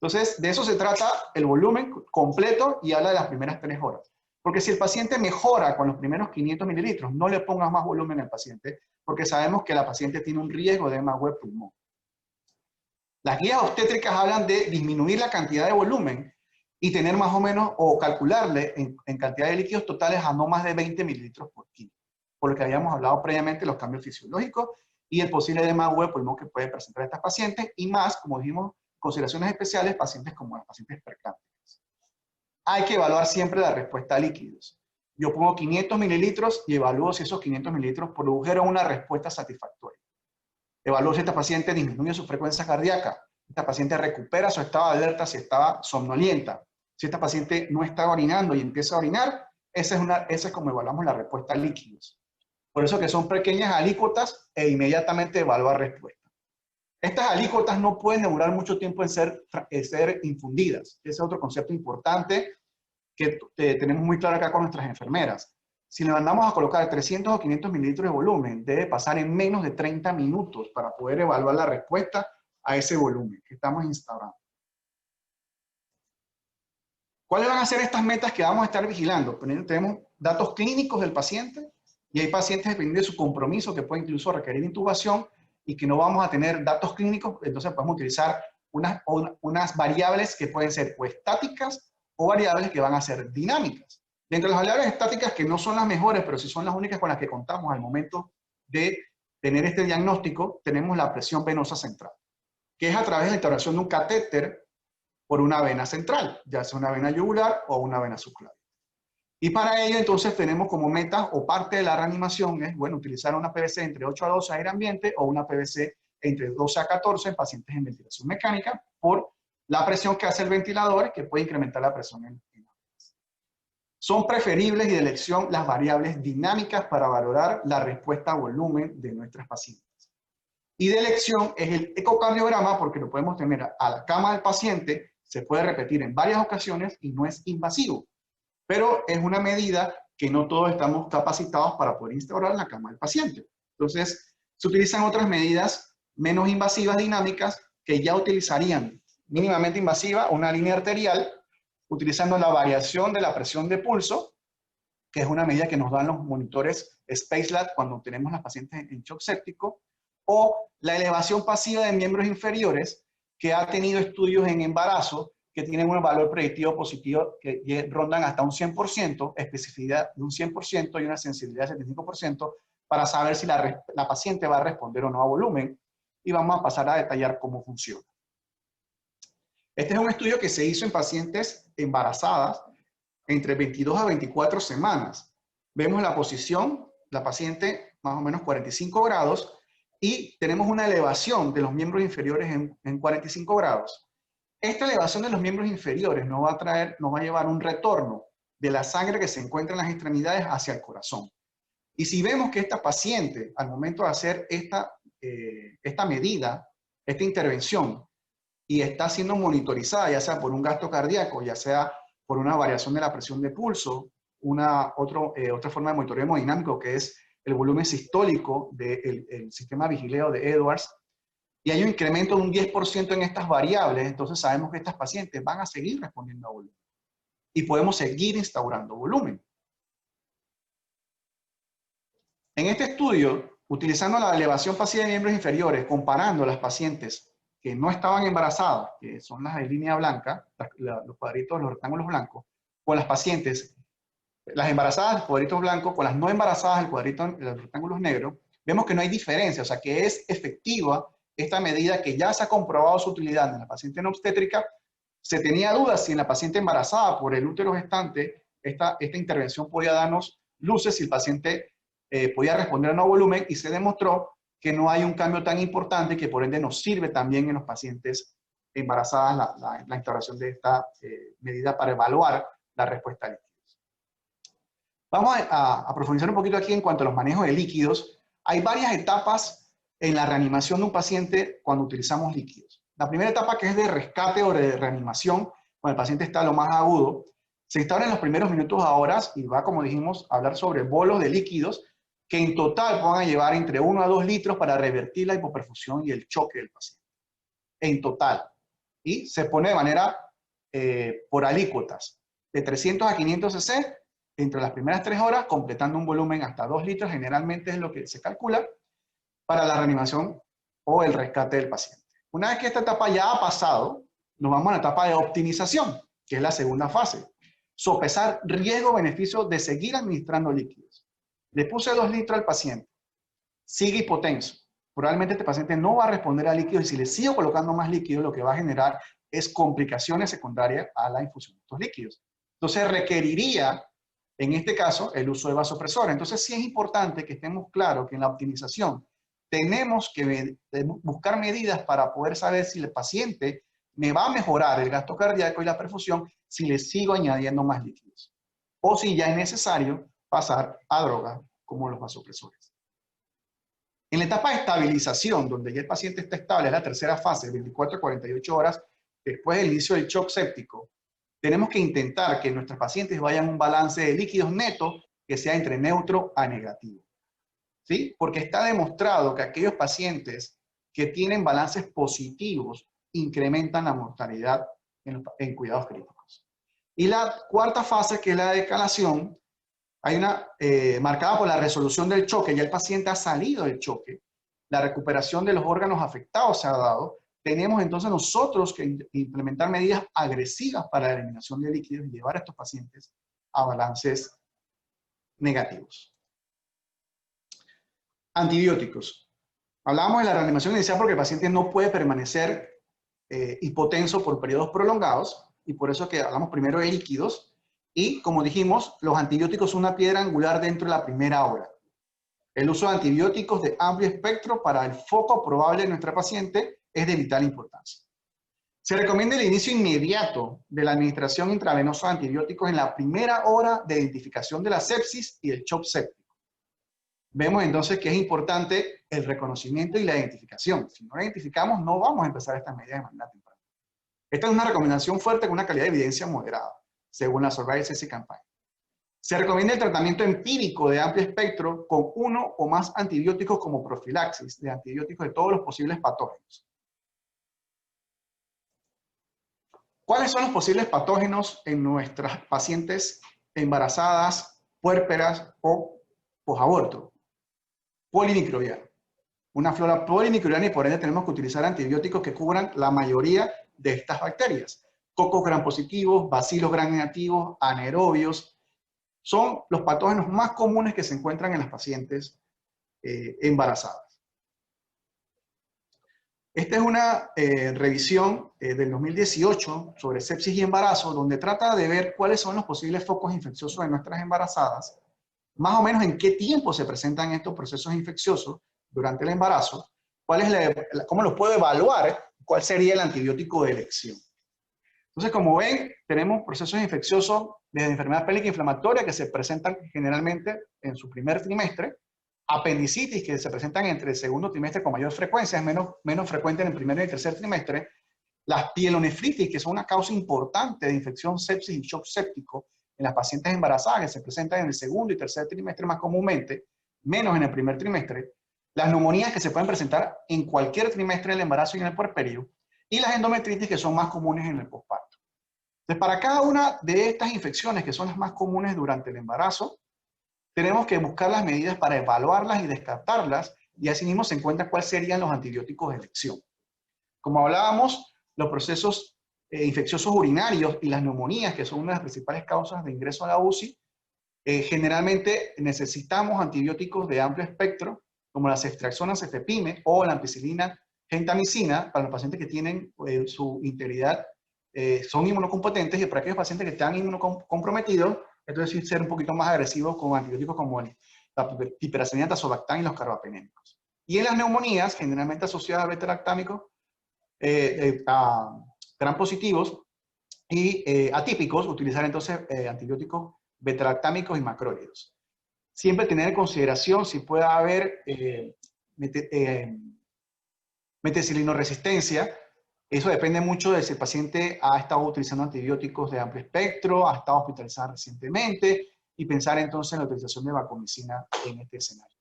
Entonces, de eso se trata el volumen completo y habla de las primeras 3 horas. Porque si el paciente mejora con los primeros 500 mililitros, no le pongas más volumen al paciente, porque sabemos que la paciente tiene un riesgo de edema de pulmón. Las guías obstétricas hablan de disminuir la cantidad de volumen y tener más o menos, o calcularle en cantidad de líquidos totales a no más de 20 mililitros por kilo. Por lo que habíamos hablado previamente, los cambios fisiológicos y el posible edema de pulmón que puede presentar estas pacientes, y más, como dijimos, consideraciones especiales, pacientes como las pacientes preclánticas. Hay que evaluar siempre la respuesta a líquidos. Yo pongo 500 mililitros y evalúo si esos 500 mililitros produjeron una respuesta satisfactoria. Evalúo si esta paciente disminuye su frecuencia cardíaca, esta paciente recupera su estado de alerta si estaba somnolienta, si esta paciente no está orinando y empieza a orinar, esa es como evaluamos la respuesta a líquidos. Por eso que son pequeñas alícuotas e inmediatamente evaluar respuesta. Estas alícuotas no pueden demorar mucho tiempo en ser infundidas. Ese es otro concepto importante que tenemos muy claro acá con nuestras enfermeras. Si le mandamos a colocar 300 o 500 mililitros de volumen, debe pasar en menos de 30 minutos para poder evaluar la respuesta a ese volumen que estamos instaurando. ¿Cuáles van a ser estas metas que vamos a estar vigilando? Tenemos datos clínicos del paciente y hay pacientes dependiendo de su compromiso que puede incluso requerir intubación y que no vamos a tener datos clínicos, entonces podemos utilizar unas variables que pueden ser o estáticas o variables que van a ser dinámicas. Dentro de las variables estáticas, que no son las mejores, pero sí son las únicas con las que contamos al momento de tener este diagnóstico, tenemos la presión venosa central, que es a través de la instauración de un catéter por una vena central, ya sea una vena yugular o una vena subclaviana. Y para ello, entonces, tenemos como meta o parte de la reanimación es, bueno, utilizar una PVC entre 8 a 12 aire ambiente o una PVC entre 12 a 14 en pacientes en ventilación mecánica por la presión que hace el ventilador, que puede incrementar la presión en las venas. Son preferibles y de elección las variables dinámicas para valorar la respuesta a volumen de nuestras pacientes. Y de elección es el ecocardiograma, porque lo podemos tener a la cama del paciente, se puede repetir en varias ocasiones y no es invasivo. Pero es una medida que no todos estamos capacitados para poder instaurar en la cama del paciente. Entonces, se utilizan otras medidas menos invasivas, dinámicas, que ya utilizarían mínimamente invasiva una línea arterial, utilizando la variación de la presión de pulso, que es una medida que nos dan los monitores Spacelab cuando tenemos las pacientes en shock séptico, o la elevación pasiva de miembros inferiores, que ha tenido estudios en embarazo que tienen un valor predictivo positivo que rondan hasta un 100%, especificidad de un 100% y una sensibilidad de 75%, para saber si la paciente va a responder o no a volumen, y vamos a pasar a detallar cómo funciona. Este es un estudio que se hizo en pacientes embarazadas entre 22 a 24 semanas. Vemos la posición, la paciente más o menos 45 grados, y tenemos una elevación de los miembros inferiores en 45 grados. Esta elevación de los miembros inferiores nos va a llevar un retorno de la sangre que se encuentra en las extremidades hacia el corazón. Y si vemos que esta paciente, al momento de hacer esta medida, esta intervención, y está siendo monitorizada, ya sea por un gasto cardíaco, ya sea por una variación de la presión de pulso, otra forma de monitoreo hemodinámico que es el volumen sistólico del sistema vigileo de Edwards, y hay un incremento de un 10% en estas variables, entonces sabemos que estas pacientes van a seguir respondiendo a volumen. Y podemos seguir instaurando volumen. En este estudio, utilizando la elevación pasiva de miembros inferiores, comparando las pacientes que no estaban embarazadas, que son las de línea blanca, los cuadritos, los rectángulos blancos, con las pacientes, las embarazadas, el cuadrito blanco, con las no embarazadas, el cuadrito, los rectángulos negros, vemos que no hay diferencia, o sea que es efectiva esta medida, que ya se ha comprobado su utilidad en la paciente no obstétrica. Se tenía dudas si en la paciente embarazada por el útero gestante esta intervención podía darnos luces, si el paciente podía responder a no volumen, y se demostró que no hay un cambio tan importante, que por ende nos sirve también en los pacientes embarazadas la instauración de esta medida para evaluar la respuesta a líquidos. Vamos a profundizar un poquito aquí en cuanto a los manejos de líquidos. Hay varias etapas en la reanimación de un paciente cuando utilizamos líquidos. La primera etapa, que es de rescate o de reanimación, cuando el paciente está lo más agudo, se instaura en los primeros minutos a horas y va, como dijimos, a hablar sobre bolos de líquidos que en total van a llevar entre 1 a 2 litros para revertir la hipoperfusión y el choque del paciente. En total. y se pone de manera por alícuotas, de 300 a 500 cc entre las primeras 3 horas, completando un volumen hasta 2 litros, generalmente es lo que se calcula para la reanimación o el rescate del paciente. Una vez que esta etapa ya ha pasado, nos vamos a la etapa de optimización, que es la segunda fase. Sopesar riesgo-beneficio de seguir administrando líquidos. Le puse 2 litros al paciente, sigue hipotenso. Probablemente este paciente no va a responder a líquidos y si le sigo colocando más líquidos, lo que va a generar es complicaciones secundarias a la infusión de estos líquidos. Entonces requeriría, en este caso, el uso de vasopresor. Entonces sí es importante que estemos claros que en la optimización tenemos que buscar medidas para poder saber si el paciente me va a mejorar el gasto cardíaco y la perfusión si le sigo añadiendo más líquidos. O si ya es necesario pasar a drogas como los vasopresores. En la etapa de estabilización, donde ya el paciente está estable, es la tercera fase, 24 a 48 horas después del inicio del shock séptico, tenemos que intentar que nuestros pacientes vayan a un balance de líquidos netos que sea entre neutro a negativo. ¿Sí? Porque está demostrado que aquellos pacientes que tienen balances positivos incrementan la mortalidad en cuidados críticos. Y la cuarta fase, que es la de calación, hay una marcada por la resolución del choque, ya el paciente ha salido del choque, la recuperación de los órganos afectados se ha dado, tenemos entonces nosotros que implementar medidas agresivas para la eliminación de líquidos y llevar a estos pacientes a balances negativos. Antibióticos. Hablábamos de la reanimación inicial porque el paciente no puede permanecer hipotenso por periodos prolongados y por eso que hablamos primero de líquidos y como dijimos, los antibióticos son una piedra angular dentro de la primera hora. El uso de antibióticos de amplio espectro para el foco probable de nuestra paciente es de vital importancia. Se recomienda el inicio inmediato de la administración intravenosa de antibióticos en la primera hora de identificación de la sepsis y el shock séptico. Vemos entonces que es importante el reconocimiento y la identificación. Si no la identificamos, no vamos a empezar estas medidas de manera temprana. Esta es una recomendación fuerte con una calidad de evidencia moderada, según la Surveillance Campaign. Se recomienda el tratamiento empírico de amplio espectro con uno o más antibióticos como profilaxis de antibióticos de todos los posibles patógenos. ¿Cuáles son los posibles patógenos en nuestras pacientes embarazadas, puérperas o posaborto? Polimicrobiano. Una flora polimicrobiana y por ende tenemos que utilizar antibióticos que cubran la mayoría de estas bacterias. Cocos gram positivos, bacilos gram negativos, anaerobios, son los patógenos más comunes que se encuentran en las pacientes embarazadas. Esta es una revisión del 2018 sobre sepsis y embarazo, donde trata de ver cuáles son los posibles focos infecciosos de nuestras embarazadas, más o menos en qué tiempo se presentan estos procesos infecciosos durante el embarazo, cómo los puedo evaluar, cuál sería el antibiótico de elección. Entonces, como ven, tenemos procesos infecciosos desde enfermedad pélvica inflamatoria que se presentan generalmente en su primer trimestre, apendicitis que se presentan entre el segundo trimestre con mayor frecuencia, es menos frecuente en el primer y el tercer trimestre, las pielonefritis, que son una causa importante de infección sepsis y shock séptico en las pacientes embarazadas, que se presentan en el segundo y tercer trimestre más comúnmente, menos en el primer trimestre, las neumonías que se pueden presentar en cualquier trimestre del embarazo y en el puerperio, y las endometritis que son más comunes en el posparto. Entonces, para cada una de estas infecciones que son las más comunes durante el embarazo, tenemos que buscar las medidas para evaluarlas y descartarlas y así mismo se encuentra cuáles serían los antibióticos de elección. Como hablábamos, los procesos infecciosos urinarios y las neumonías, que son una de las principales causas de ingreso a la UCI, generalmente necesitamos antibióticos de amplio espectro, como la ceftriaxona, cefepime o la ampicilina, gentamicina, para los pacientes que tienen su integridad, son inmunocompetentes, y para aquellos pacientes que están inmunocomprometidos, entonces sí ser un poquito más agresivos con antibióticos como la piperacillina, tazobactam y los carbapenémicos. Y en las neumonías, generalmente asociadas a beta-lactámicos, gram positivos y atípicos, utilizar entonces antibióticos beta-lactámicos y macrólidos. Siempre tener en consideración si puede haber meticilinoresistencia. Eso depende mucho de si el paciente ha estado utilizando antibióticos de amplio espectro, ha estado hospitalizado recientemente, y pensar entonces en la utilización de vancomicina en este escenario.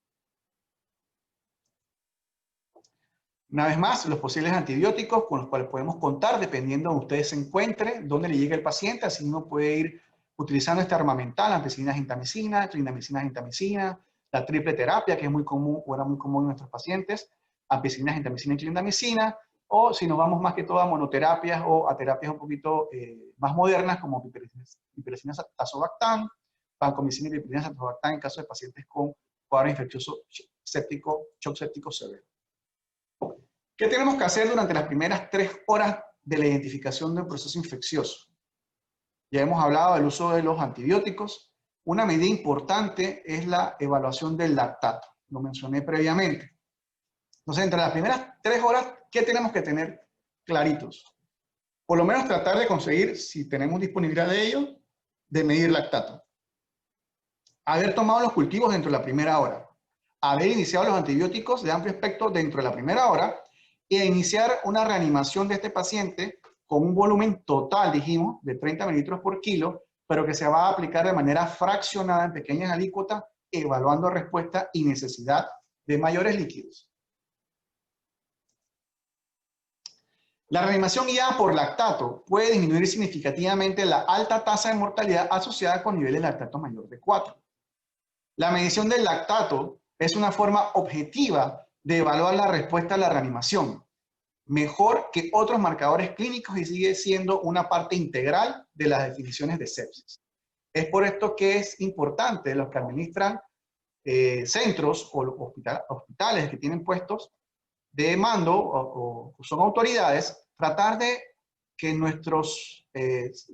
Una vez más, los posibles antibióticos con los cuales podemos contar, dependiendo de donde usted se encuentre, dónde le llegue el paciente, así uno puede ir utilizando este armamental, ampicilina, gentamicina, clindamicina, gentamicina, la triple terapia, que es muy común o era muy común en nuestros pacientes, ampicilina, gentamicina y clindamicina, o si nos vamos más que todo a monoterapias o a terapias un poquito más modernas, como piperacina tazobactam, vancomicina y piperacina tazobactam en caso de pacientes con cuadro infeccioso séptico, shock séptico severo. ¿Qué tenemos que hacer durante las primeras 3 horas de la identificación de un proceso infeccioso? Ya hemos hablado del uso de los antibióticos. Una medida importante es la evaluación del lactato. Lo mencioné previamente. Entonces, entre las primeras 3 horas, ¿qué tenemos que tener claritos? Por lo menos tratar de conseguir, si tenemos disponibilidad de ello, de medir lactato. Haber tomado los cultivos dentro de la primera hora. Haber iniciado los antibióticos de amplio espectro dentro de la primera hora e iniciar una reanimación de este paciente con un volumen total, dijimos, de 30 mililitros por kilo, pero que se va a aplicar de manera fraccionada en pequeñas alícuotas, evaluando respuesta y necesidad de mayores líquidos. La reanimación guiada por lactato puede disminuir significativamente la alta tasa de mortalidad asociada con niveles de lactato mayor de 4. La medición del lactato es una forma objetiva de evaluar la respuesta a la reanimación, mejor que otros marcadores clínicos y sigue siendo una parte integral de las definiciones de sepsis. Es por esto que es importante los que administran centros o hospitales que tienen puestos de mando o son autoridades, tratar de que nuestros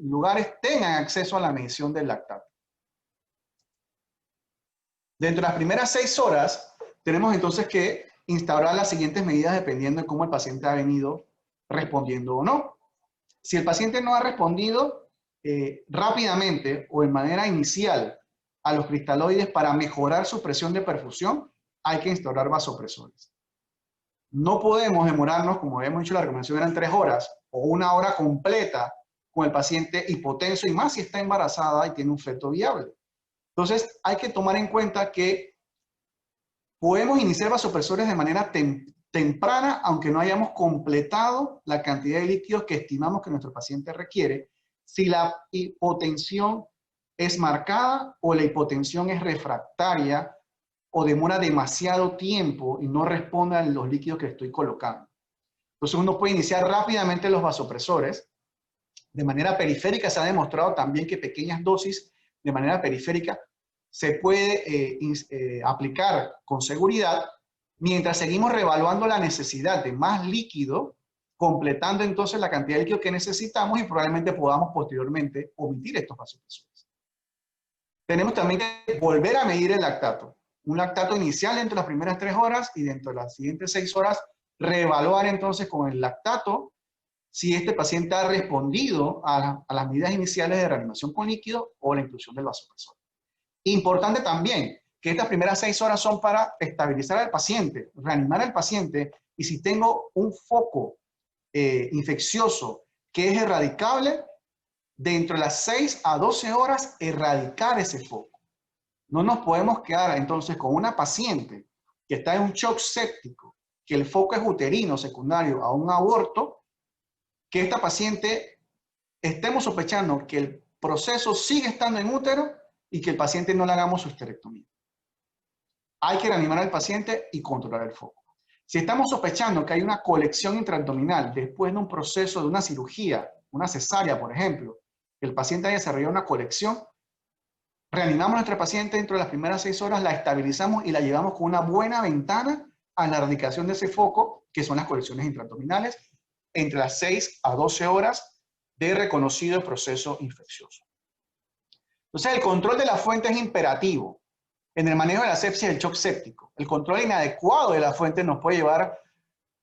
lugares tengan acceso a la medición del lactato. Dentro de las primeras 6 horas, tenemos entonces que instaurar las siguientes medidas dependiendo de cómo el paciente ha venido respondiendo o no. Si el paciente no ha respondido rápidamente o de manera inicial a los cristaloides para mejorar su presión de perfusión, hay que instaurar vasopresores. No podemos demorarnos, como habíamos dicho, la recomendación eran 3 horas o 1 hora completa con el paciente hipotenso y más si está embarazada y tiene un feto viable. Entonces, hay que tomar en cuenta que podemos iniciar vasopresores de manera temprana, aunque no hayamos completado la cantidad de líquidos que estimamos que nuestro paciente requiere, si la hipotensión es marcada o la hipotensión es refractaria o demora demasiado tiempo y no responde a los líquidos que estoy colocando. Entonces, uno puede iniciar rápidamente los vasopresores. De manera periférica se ha demostrado también que pequeñas dosis de manera periférica se puede aplicar con seguridad mientras seguimos reevaluando la necesidad de más líquido, completando entonces la cantidad de líquido que necesitamos y probablemente podamos posteriormente omitir estos vasopresores. Tenemos también que volver a medir el lactato. Un lactato inicial dentro de las primeras 3 horas y dentro de las siguientes 6 horas reevaluar entonces con el lactato si este paciente ha respondido a las medidas iniciales de reanimación con líquido o la inclusión del vasopresor. Importante también que estas primeras 6 horas son para estabilizar al paciente, reanimar al paciente, y si tengo un foco infeccioso que es erradicable, dentro de las 6 a 12 horas erradicar ese foco. No nos podemos quedar entonces con una paciente que está en un shock séptico, que el foco es uterino secundario a un aborto, que esta paciente estemos sospechando que el proceso sigue estando en útero y que el paciente no le hagamos su histerectomía. Hay que reanimar al paciente y controlar el foco. Si estamos sospechando que hay una colección intraabdominal después de un proceso de una cirugía, una cesárea, por ejemplo, que el paciente haya desarrollado una colección, reanimamos a nuestra paciente dentro de las primeras 6 horas, la estabilizamos y la llevamos con una buena ventana a la erradicación de ese foco, que son las colecciones intraabdominales, entre las 6 a 12 horas de reconocido proceso infeccioso. Entonces, el control de la fuente es imperativo en el manejo de la sepsis y el shock séptico. El control inadecuado de la fuente nos puede llevar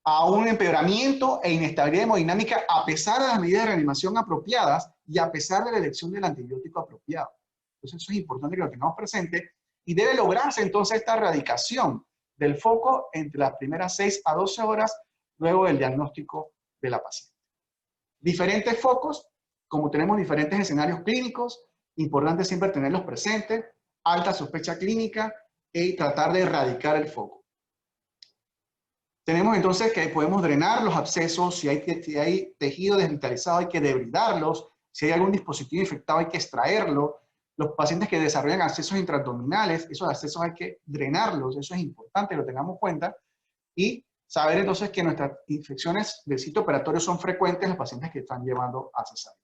a un empeoramiento e inestabilidad hemodinámica a pesar de las medidas de reanimación apropiadas y a pesar de la elección del antibiótico apropiado. Entonces, eso es importante que lo tengamos presente y debe lograrse entonces esta erradicación del foco entre las primeras 6 a 12 horas luego del diagnóstico de la paciente. Diferentes focos, como tenemos diferentes escenarios clínicos, importante siempre tenerlos presentes, alta sospecha clínica y tratar de erradicar el foco. Tenemos entonces que podemos drenar los abscesos, si hay tejido desvitalizado hay que debridarlos, si hay algún dispositivo infectado hay que extraerlo. Los pacientes que desarrollan abscesos intraabdominales, esos abscesos hay que drenarlos, eso es importante, lo tengamos en cuenta. Y saber entonces que nuestras infecciones del sitio operatorio son frecuentes en los pacientes que están llevando a cesárea.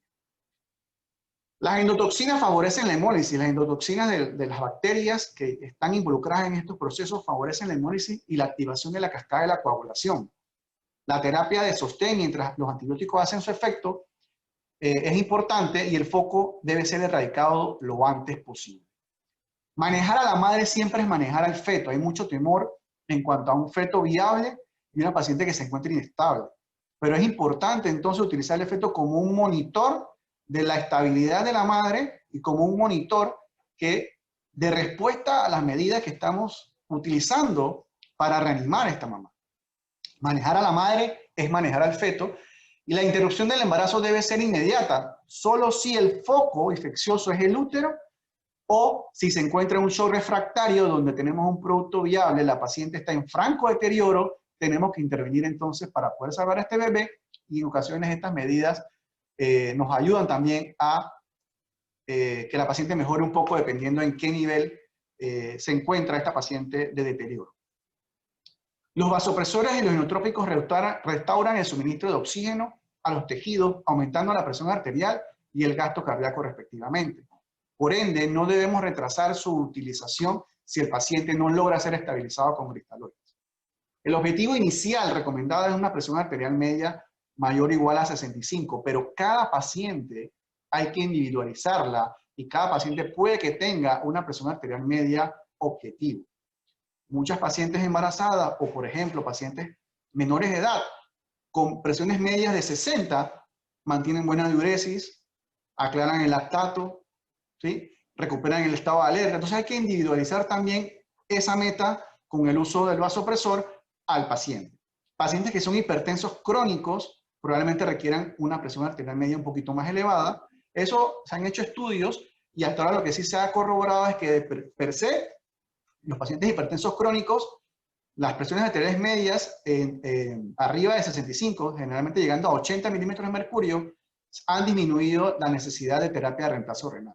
Las endotoxinas favorecen la hemólisis. Las endotoxinas de las bacterias que están involucradas en estos procesos favorecen la hemólisis y la activación de la cascada de la coagulación. La terapia de sostén mientras los antibióticos hacen su efecto es importante y el foco debe ser erradicado lo antes posible. Manejar a la madre siempre es manejar al feto. Hay mucho temor en cuanto a un feto viable y una paciente que se encuentra inestable. Pero es importante entonces utilizar el feto como un monitor de la estabilidad de la madre y como un monitor de respuesta a las medidas que estamos utilizando para reanimar a esta mamá. Manejar a la madre es manejar al feto y la interrupción del embarazo debe ser inmediata, solo si el foco infeccioso es el útero o si se encuentra en un shock refractario donde tenemos un producto viable, la paciente está en franco deterioro, tenemos que intervenir entonces para poder salvar a este bebé y en ocasiones estas medidas nos ayudan también a que la paciente mejore un poco dependiendo en qué nivel se encuentra esta paciente de deterioro. Los vasopresores y los inotrópicos restauran el suministro de oxígeno a los tejidos, aumentando la presión arterial y el gasto cardíaco respectivamente. Por ende, no debemos retrasar su utilización si el paciente no logra ser estabilizado con cristaloides. El objetivo inicial recomendado es una presión arterial media mayor o igual a 65, pero cada paciente hay que individualizarla y cada paciente puede que tenga una presión arterial media objetiva. Muchas pacientes embarazadas o, por ejemplo, pacientes menores de edad con presiones medias de 60 mantienen buena diuresis, aclaran el lactato, ¿sí? Recuperan el estado de alerta. Entonces hay que individualizar también esa meta con el uso del vasopresor al paciente. Pacientes que son hipertensos crónicos probablemente requieran una presión arterial media un poquito más elevada. Eso se han hecho estudios y hasta ahora lo que sí se ha corroborado es que per se los pacientes hipertensos crónicos, las presiones arteriales medias arriba de 65, generalmente llegando a 80 milímetros de mercurio, han disminuido la necesidad de terapia de reemplazo renal.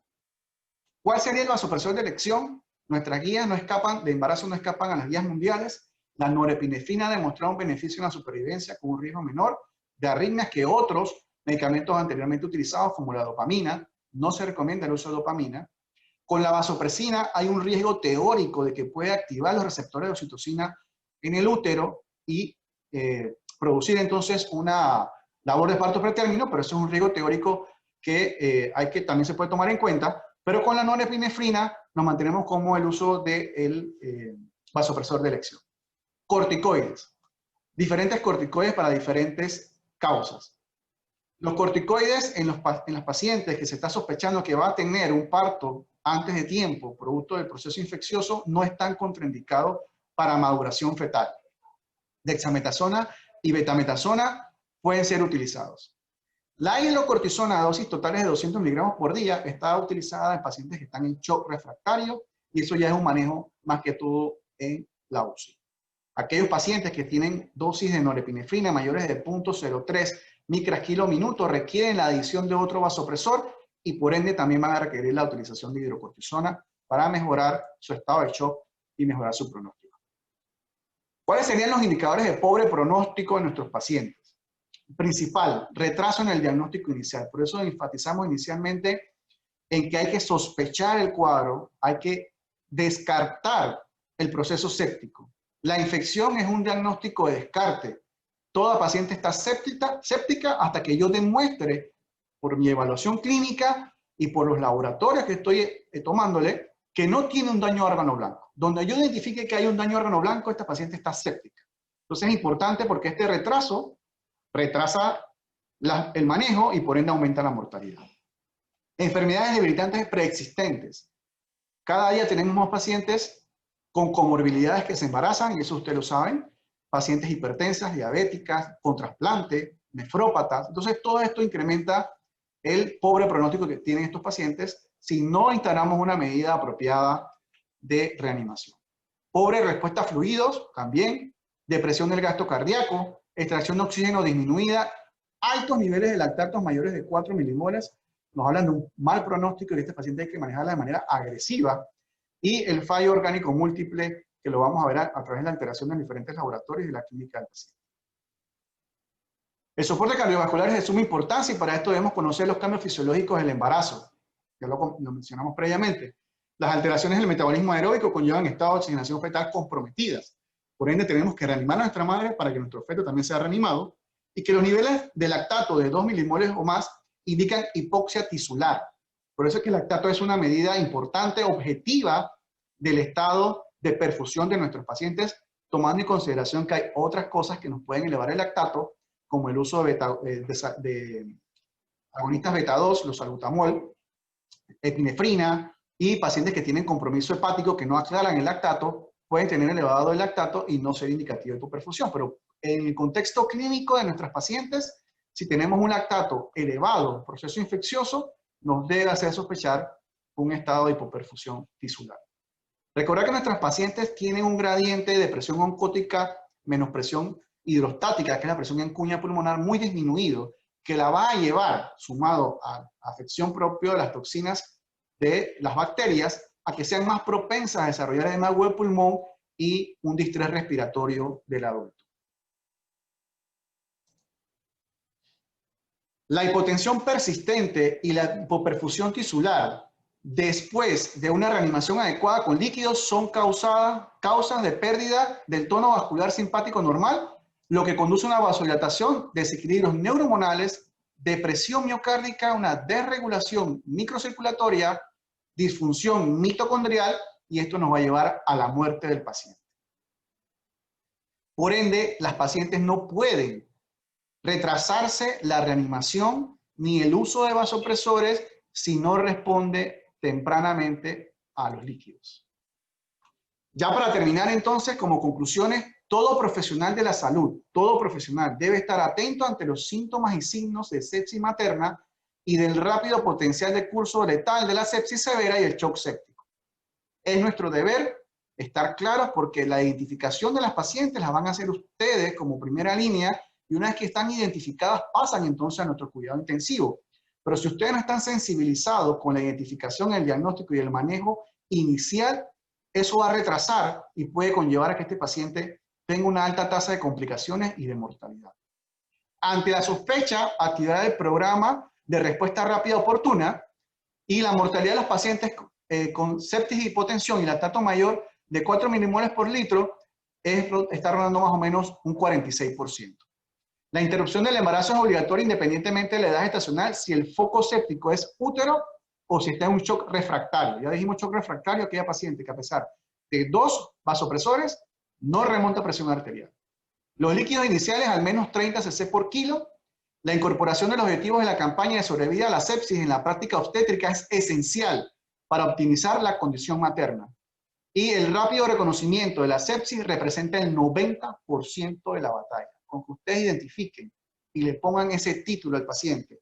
¿Cuál sería el vasopresor de elección? Nuestras guías de embarazo no escapan a las guías mundiales. La norepinefrina ha demostrado un beneficio en la supervivencia con un riesgo menor de arritmias que otros medicamentos anteriormente utilizados, como la dopamina. No se recomienda el uso de dopamina. Con la vasopresina hay un riesgo teórico de que puede activar los receptores de oxitocina en el útero y producir entonces una labor de parto pretérmino, pero eso es un riesgo teórico que también se puede tomar en cuenta. Pero con la norepinefrina nos mantenemos como el uso del vasopresor de elección. Corticoides. Diferentes corticoides para diferentes causas. Los corticoides en las pacientes que se está sospechando que va a tener un parto antes de tiempo, producto del proceso infeccioso, no están contraindicados para maduración fetal. Dexametasona y betametasona pueden ser utilizados. La hidrocortisona a dosis totales de 200 miligramos por día está utilizada en pacientes que están en shock refractario y eso ya es un manejo más que todo en la UCI. Aquellos pacientes que tienen dosis de norepinefrina mayores de 0.03 micras kilo minuto requieren la adición de otro vasopresor y por ende también van a requerir la utilización de hidrocortisona para mejorar su estado de shock y mejorar su pronóstico. ¿Cuáles serían los indicadores de pobre pronóstico en nuestros pacientes? Principal, retraso en el diagnóstico inicial. Por eso enfatizamos inicialmente en que hay que sospechar el cuadro, hay que descartar el proceso séptico. La infección es un diagnóstico de descarte. Toda paciente está séptica hasta que yo demuestre por mi evaluación clínica y por los laboratorios que estoy tomándole que no tiene un daño a órgano blanco. Donde yo identifique que hay un daño a órgano blanco, esta paciente está séptica. Entonces es importante porque este retraso retrasa el manejo y por ende aumenta la mortalidad. Enfermedades debilitantes preexistentes. Cada día tenemos más pacientes con comorbilidades que se embarazan, y eso ustedes lo saben, pacientes hipertensas, diabéticas, con trasplante, nefrópatas. Entonces todo esto incrementa el pobre pronóstico que tienen estos pacientes si no instalamos una medida apropiada de reanimación. Pobre respuesta a fluidos también. depresión del gasto cardíaco, extracción de oxígeno disminuida, altos niveles de lactatos mayores de 4 milimoles, nos hablan de un mal pronóstico y este paciente hay que manejarla de manera agresiva, y el fallo orgánico múltiple, que lo vamos a ver a través de la alteración de diferentes laboratorios y de la clínica del paciente. El soporte cardiovascular es de suma importancia y para esto debemos conocer los cambios fisiológicos del embarazo. Ya lo mencionamos previamente. Las alteraciones del metabolismo aeróbico conllevan estados de oxigenación fetal comprometidas. Por ende, tenemos que reanimar a nuestra madre para que nuestro feto también sea reanimado y que los niveles de lactato de 2 milimoles o más indican hipoxia tisular. Por eso es que el lactato es una medida importante, objetiva, del estado de perfusión de nuestros pacientes, tomando en consideración que hay otras cosas que nos pueden elevar el lactato, como el uso de agonistas beta-2, los salbutamol, epinefrina, y pacientes que tienen compromiso hepático que no aclaran el lactato, pueden tener elevado el lactato y no ser indicativo de hipoperfusión. Pero en el contexto clínico de nuestras pacientes, si tenemos un lactato elevado, proceso infeccioso, nos debe hacer sospechar un estado de hipoperfusión tisular. Recordar que nuestras pacientes tienen un gradiente de presión oncótica menos presión hidrostática, que es la presión en cuña pulmonar, muy disminuido, que la va a llevar, sumado a afección propia de las toxinas de las bacterias, a que sean más propensas a desarrollar edema del pulmón y un distrés respiratorio del adulto. La hipotensión persistente y la hipoperfusión tisular después de una reanimación adecuada con líquidos son causas de pérdida del tono vascular simpático normal, lo que conduce a una vasodilatación, desequilibrios neurohormonales, depresión miocárdica, una desregulación microcirculatoria, disfunción mitocondrial, y esto nos va a llevar a la muerte del paciente. Por ende, las pacientes no pueden retrasarse la reanimación ni el uso de vasopresores si no responde tempranamente a los líquidos. Ya para terminar entonces, como conclusiones, todo profesional de la salud, todo profesional debe estar atento ante los síntomas y signos de sepsis materna y del rápido potencial de curso letal de la sepsis severa y el shock séptico. Es nuestro deber estar claros porque la identificación de las pacientes la van a hacer ustedes como primera línea y una vez que están identificadas pasan entonces a nuestro cuidado intensivo. Pero si ustedes no están sensibilizados con la identificación, el diagnóstico y el manejo inicial, eso va a retrasar y puede conllevar a que este paciente tenga una alta tasa de complicaciones y de mortalidad. Ante la sospecha, activar el programa de respuesta rápida oportuna y la mortalidad de los pacientes con sepsis, hipotensión y lactato mayor de 4 milimoles por litro está rondando más o menos un 46%. La interrupción del embarazo es obligatoria independientemente de la edad gestacional si el foco séptico es útero o si está en un shock refractario. Ya dijimos shock refractario, aquella paciente que a pesar de 2 vasopresores no remonta presión arterial. Los líquidos iniciales al menos 30 cc por kilo. La incorporación de los objetivos de la campaña de sobrevida a la sepsis en la práctica obstétrica es esencial para optimizar la condición materna. Y el rápido reconocimiento de la sepsis representa el 90% de la batalla. Con que ustedes identifiquen y le pongan ese título al paciente.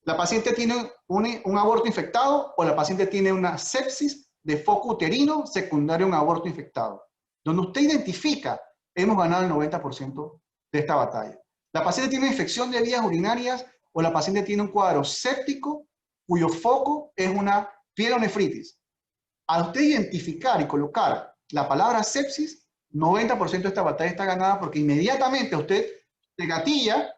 ¿La paciente tiene un aborto infectado o la paciente tiene una sepsis de foco uterino secundario a un aborto infectado? Donde usted identifica, hemos ganado el 90% de esta batalla. ¿La paciente tiene infección de vías urinarias o la paciente tiene un cuadro séptico cuyo foco es una pielonefritis? Al usted identificar y colocar la palabra sepsis, 90% de esta batalla está ganada porque inmediatamente usted se gatilla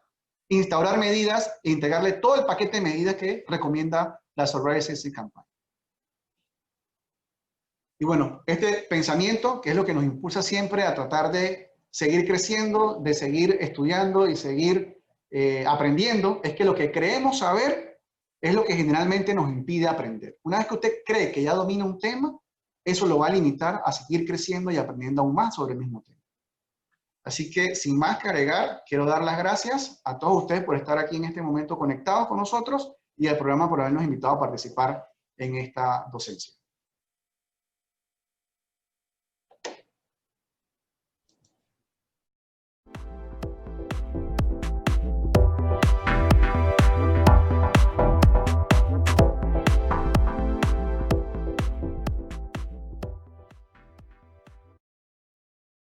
instaurar medidas e integrarle todo el paquete de medidas que recomienda la Survivor Sepsis Campaign. Y bueno, este pensamiento, que es lo que nos impulsa siempre a tratar de seguir creciendo, de seguir estudiando y seguir aprendiendo, es que lo que creemos saber es lo que generalmente nos impide aprender. Una vez que usted cree que ya domina un tema, eso lo va a limitar a seguir creciendo y aprendiendo aún más sobre el mismo tema. Así que, sin más que agregar, quiero dar las gracias a todos ustedes por estar aquí en este momento conectados con nosotros y al programa por habernos invitado a participar en esta docencia.